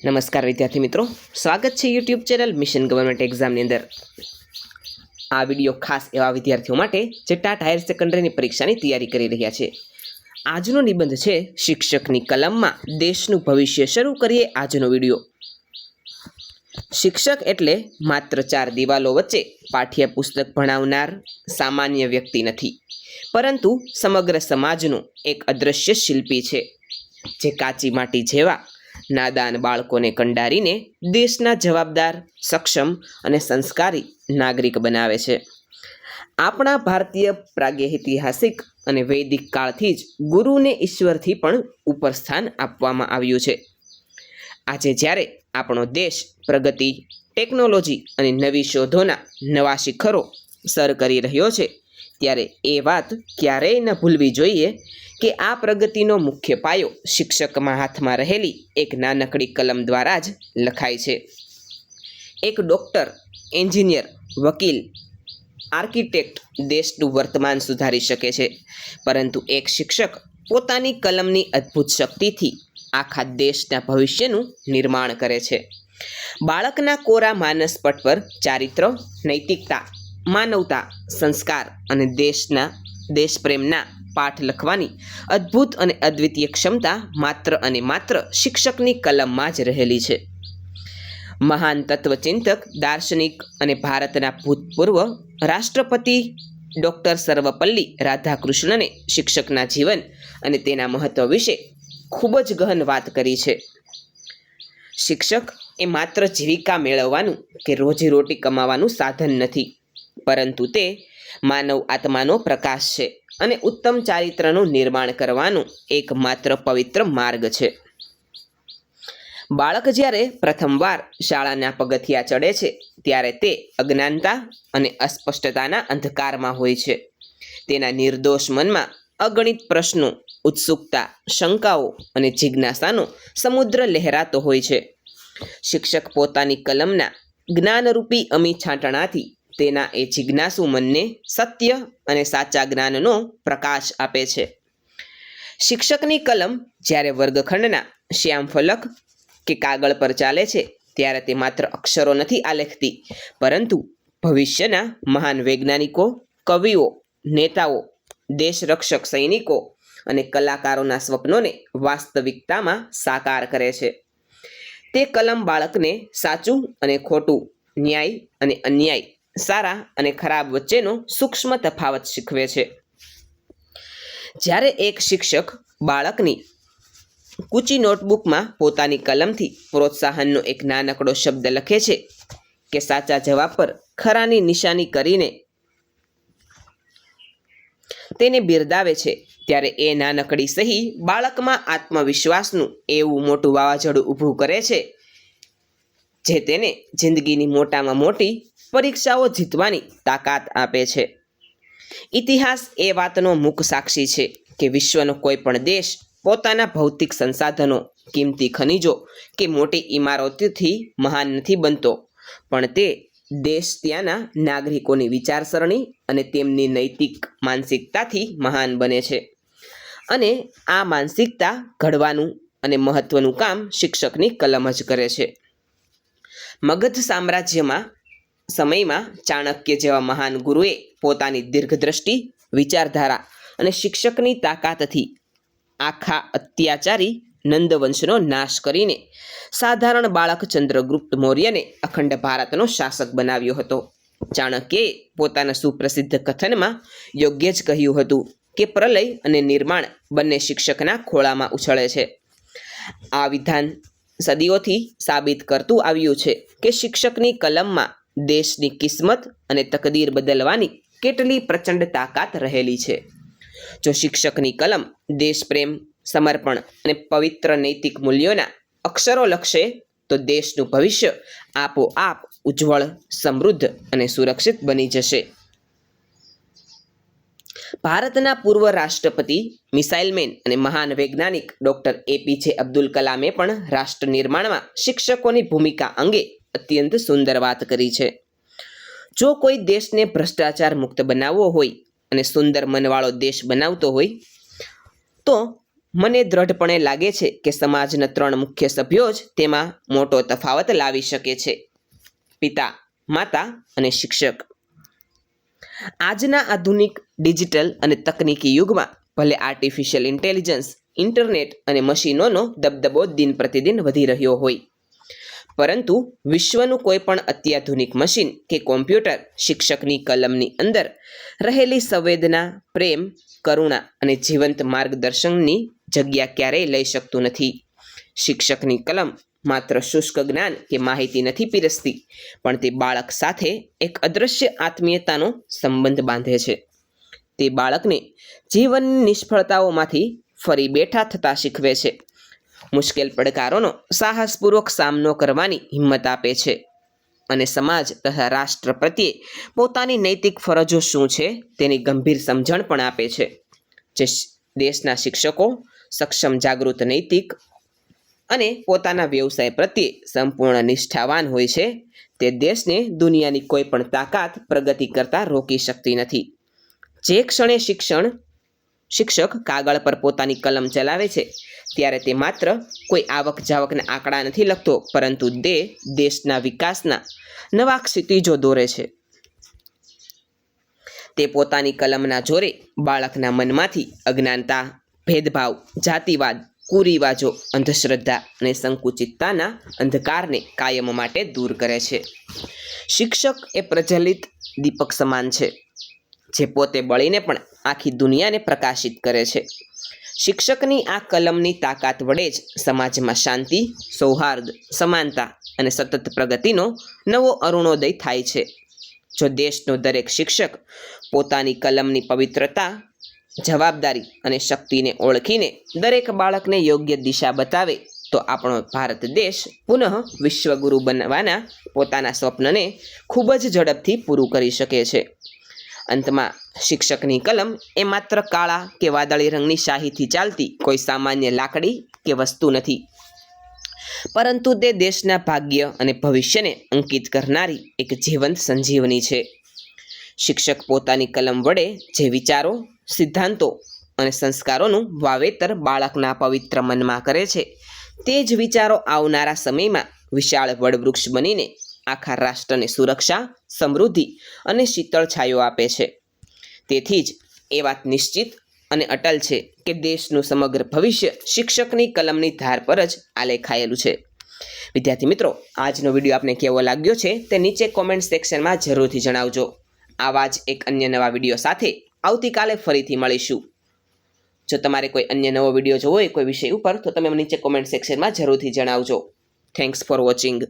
નમસ્કાર વિદ્યાર્થી મિત્રો, સ્વાગત છે યુટ્યુબ ચેનલ મિશન ગવર્મેન્ટ એક્ઝામની અંદર। આ વિડીયો ખાસ એવા વિદ્યાર્થીઓ માટે જે ટાટ હાયર સેકન્ડરીની પરીક્ષાની તૈયારી કરી રહ્યા છે। આજનો નિબંધ છે શિક્ષકની કલમમાં દેશનું ભવિષ્ય। શરૂ કરીએ આજનો વિડીયો। શિક્ષક એટલે માત્ર ચાર દિવાલો વચ્ચે પાઠ્યપુસ્તક ભણાવનાર સામાન્ય વ્યક્તિ નથી, પરંતુ સમગ્ર સમાજનું એક અદ્રશ્ય શિલ્પી છે, જે કાચી માટી જેવા નાદાન બાળકોને કંડારીને દેશના જવાબદાર, સક્ષમ અને સંસ્કારી નાગરિક બનાવે છે। આપણા ભારતીય પ્રાગૈતિહાસિક અને વૈદિક કાળથી જ ગુરુને ઈશ્વરથી પણ ઉપર સ્થાન આપવામાં આવ્યું છે। આજે જ્યારે આપણો દેશ પ્રગતિ, ટેકનોલોજી અને નવી શોધોના નવા શિખરો સર કરી રહ્યો છે, ત્યારે એ વાત ક્યારેય ન ભૂલવી જોઈએ કે આ પ્રગતિનો મુખ્ય પાયો શિક્ષકમાં હાથમાં રહેલી એક નાનકડી કલમ દ્વારા જ લખાય છે। એક ડૉક્ટર, એન્જિનિયર, વકીલ, આર્કિટેક્ટ દેશનું વર્તમાન સુધારી શકે છે, પરંતુ એક શિક્ષક પોતાની કલમની અદ્ભુત શક્તિથી આખા દેશના ભવિષ્યનું નિર્માણ કરે છે। બાળકના કોરા માનસપટ પર ચારિત્ર, નૈતિકતા, માનવતા, સંસ્કાર અને દેશપ્રેમના પાઠ લખવાની અદ્ભુત અને અદ્વિતીય ક્ષમતા માત્ર અને માત્ર શિક્ષકની કલમમાં જ રહેલી છે। મહાન તત્વચિંતક, દાર્શનિક અને ભારતના ભૂતપૂર્વ રાષ્ટ્રપતિ ડૉક્ટર સર્વપલ્લી રાધાકૃષ્ણને શિક્ષકના જીવન અને તેના મહત્વ વિશે ખૂબ જ ગહન વાત કરી છે। શિક્ષક એ માત્ર જીવિકા મેળવવાનું કે રોજીરોટી કમાવાનું સાધન નથી, પરંતુ તે માનવ આત્માનો પ્રકાશ છે અને ઉત્તમ ચારિત્રનું નિર્માણ કરવાનું એકમાત્ર પવિત્ર માર્ગ છે। બાળક જ્યારે પ્રથમવાર શાળાના પગથિયા ચડે છે, ત્યારે તે અજ્ઞાનતા અને અસ્પષ્ટતાના અંધકારમાં હોય છે। તેના નિર્દોષ મનમાં અગણિત પ્રશ્નો, ઉત્સુકતા, શંકાઓ અને જિજ્ઞાસાનો સમુદ્ર લહેરાતો હોય છે। શિક્ષક પોતાની કલમના જ્ઞાનરૂપી અમી છાંટણાથી તેના એ જિજ્ઞાસુ મનને સત્ય અને સાચા જ્ઞાનનો પ્રકાશ આપે છે। શિક્ષકની કલમ જ્યારે વર્ગખંડના શ્યામ ફલક કે કાગળ પર ચાલે છે, ત્યારે તે માત્ર અક્ષરો નથી આલેખતી, પરંતુ ભવિષ્યના મહાન વૈજ્ઞાનિકો, કવિઓ, નેતાઓ, દેશરક્ષક સૈનિકો અને કલાકારોના સ્વપ્નોને વાસ્તવિકતામાં સાકાર કરે છે। તે કલમ બાળકને સાચું અને ખોટું, ન્યાય અને અન્યાય, સારા અને ખરાબ વચ્ચેનો સૂક્ષ્મ તફાવત શીખવે છે। જ્યારે એક શિક્ષક બાળકની કૂચી નોટબુકમાં પોતાની કલમથી પ્રોત્સાહનનો એક નાનકડો શબ્દ લખે છે કે સાચા જવાબ પર ખરાની નિશાની કરીને તેને બિરદાવે છે, ત્યારે એ નાનકડી સહી બાળકમાં આત્મવિશ્વાસનું એવું મોટું વાવાઝોડું ઊભું કરે છે, જે તેને જિંદગીની મોટામાં મોટી પરીક્ષાઓ જીતવાની તાકાત આપે છે। ઇતિહાસ એ વાતનો મૂક સાક્ષી છે કે વિશ્વનો કોઈ પણ દેશ પોતાના ભૌતિક સંસાધનો, કિંમતી ખનિજો કે મોટી ઇમારતોથી મહાન નથી બનતો, પણ તે દેશ ત્યાંના નાગરિકોની વિચારસરણી અને તેમની નૈતિક માનસિકતાથી મહાન બને છે। અને આ માનસિકતા ઘડવાનું અને મહત્વનું કામ શિક્ષકની કલમ જ કરે છે। મગધ સામ્રાજ્યમાં સમયમાં ચાણક્ય જેવા મહાન ગુરુએ પોતાની દીર્ઘદ્રષ્ટિ, વિચારધારા અને શિક્ષકની તાકાતથી આખા અત્યાચારી નંદવંશનો નાશ કરીને સાધારણ બાળક ચંદ્રગુપ્ત મૌર્યને અખંડ ભારતનો શાસક બનાવ્યો હતો। ચાણક્યએ પોતાના સુપ્રસિદ્ધ કથનમાં યોગ્ય જ કહ્યું હતું કે પ્રલય અને નિર્માણ બંને શિક્ષકના ખોળામાં ઉછળે છે। આ વિધાન સદીઓથી સાબિત કરતું આવ્યું છે કે શિક્ષકની કલમમાં દેશની કિસ્મત અને તકદીર બદલવાની કેટલી પ્રચંડ તાકાત રહેલી છે। જો શિક્ષકની કલમ દેશપ્રેમ, સમર્પણ અને પવિત્ર નૈતિક મૂલ્યોના અક્ષરો લખશે, તો દેશનું ભવિષ્ય આપોઆપ ઉજ્જવળ, સમૃદ્ધ અને સુરક્ષિત બની જશે। ભારતના પૂર્વ રાષ્ટ્રપતિ, મિસાઇલમેન અને મહાન વૈજ્ઞાનિક ડૉક્ટર APJ અબ્દુલ કલામે પણ રાષ્ટ્ર નિર્માણમાં શિક્ષકોની ભૂમિકા અંગે અત્યંત સુંદર વાત કરી છે। જો કોઈ દેશને ભ્રષ્ટાચાર મુક્ત બનાવવો હોય અને સુંદર મનવાળો દેશ બનાવતો હોય, તો મને દ્રઢપણે લાગે છે કે સમાજના 3 મુખ્ય સભ્યો જ તેમાં મોટો તફાવત લાવી શકે છે: પિતા, માતા અને શિક્ષક. આજના આધુનિક ડિજિટલ અને તકનીકી યુગમાં ભલે આર્ટિફિશિયલ ઇન્ટેલિજન્સ, ઇન્ટરનેટ અને મશીનોનો દબદબો દિન પ્રતિદિન વધી રહ્યો હોય, પરંતુ વિશ્વનું કોઈ પણ અત્યાધુનિક મશીન કે કોમ્પ્યુટર શિક્ષકની કલમની અંદર રહેલી સંવેદના, પ્રેમ, કરુણા અને જીવંત માર્ગદર્શનની જગ્યા ક્યારેય લઈ શકતું નથી. શિક્ષકની કલમ માત્ર શુષ્ક જ્ઞાન કે માહિતી નથી પીરસતી, પણ તે બાળક સાથે એક અદૃશ્ય આત્મીયતાનો સંબંધ બાંધે છે. તે બાળકને જીવનની નિષ્ફળતાઓમાંથી ફરી બેઠા થતાં શીખવે છે, મુશ્કેલ પડકારોનો સાહસપૂર્વક સામનો કરવાની હિંમત આપે છે અને સમાજ તથા રાષ્ટ્ર પ્રત્યે પોતાની નૈતિક ફરજો શું છે તેની ગંભીર સમજણ પણ આપે છે. જે દેશના શિક્ષકો સક્ષમ, જાગૃત, નૈતિક અને પોતાના વ્યવસાય પ્રત્યે સંપૂર્ણ નિષ્ઠાવાન હોય છે, તે દેશને દુનિયાની કોઈ પણ તાકાત પ્રગતિ કરતાં રોકી શકતી નથી. જે ક્ષણે શિક્ષક કાગળ પર પોતાની કલમ ચલાવે છે, ત્યારે તે માત્ર કોઈ આવક જાવકના આંકડા નથી લખતો, પરંતુ દેશના વિકાસના નવા ક્ષિતિજો દોરે છે. તે પોતાની કલમના જોરે બાળકના મનમાંથી અજ્ઞાનતા, ભેદભાવ, જાતિવાદ, કુરિવાજો, અંધશ્રદ્ધા અને સંકુચિતતાના અંધકારને કાયમ માટે દૂર કરે છે. શિક્ષક એ પ્રજ્વલિત દીપક સમાન છે, જે પોતે બળીને પણ આખી દુનિયાને પ્રકાશિત કરે છે. શિક્ષકની આ કલમની તાકાત વડે જ સમાજમાં શાંતિ, સૌહાર્દ, સમાનતા અને સતત પ્રગતિનો નવો અરુણોદય થાય છે. જો દેશનો દરેક શિક્ષક પોતાની કલમની પવિત્રતા, જવાબદારી અને શક્તિને ઓળખીને દરેક બાળકને યોગ્ય દિશા બતાવે, તો આપણો ભારત દેશ પુનઃ વિશ્વગુરુ બનવાના પોતાના સ્વપ્નને ખૂબ જ ઝડપથી પૂરું કરી શકે છે. અંતમાં, શિક્ષકની કલમ એ માત્ર કાળા કે વાદળી રંગની શાહીથી ચાલતી કોઈ સામાન્ય લાકડી કે વસ્તુ નથી, પરંતુ તે દેશના ભાગ્ય અને ભવિષ્યને અંકિત કરનારી એક જીવંત સંજીવની છે. શિક્ષક પોતાની કલમ વડે જે વિચારો, સિદ્ધાંતો અને સંસ્કારોનું વાવેતર બાળકના પવિત્ર મનમાં કરે છે, તે જ વિચારો આવનારા સમયમાં વિશાળ વડવૃક્ષ બનીને આખા રાષ્ટ્રને સુરક્ષા, સમૃદ્ધિ અને શીતળ છાયો આપે છે. તેથી જ એ વાત નિશ્ચિત અને અટલ છે કે દેશનું સમગ્ર ભવિષ્ય શિક્ષકની કલમની ધાર પર જ આલેખાયેલું છે. વિદ્યાર્થી મિત્રો, આજનો વિડીયો આપને કેવો લાગ્યો છે તે નીચે કોમેન્ટ સેક્શનમાં જરૂરથી જણાવજો. આવા જ એક અન્ય નવા વિડીયો સાથે આવતીકાલે ફરીથી મળીશું. જો તમારે કોઈ અન્ય નવો વિડીયો જોવો હોય કોઈ વિષય ઉપર, તો તમે નીચે કોમેન્ટ સેક્શનમાં જરૂરથી જણાવજો. Thanks for watching.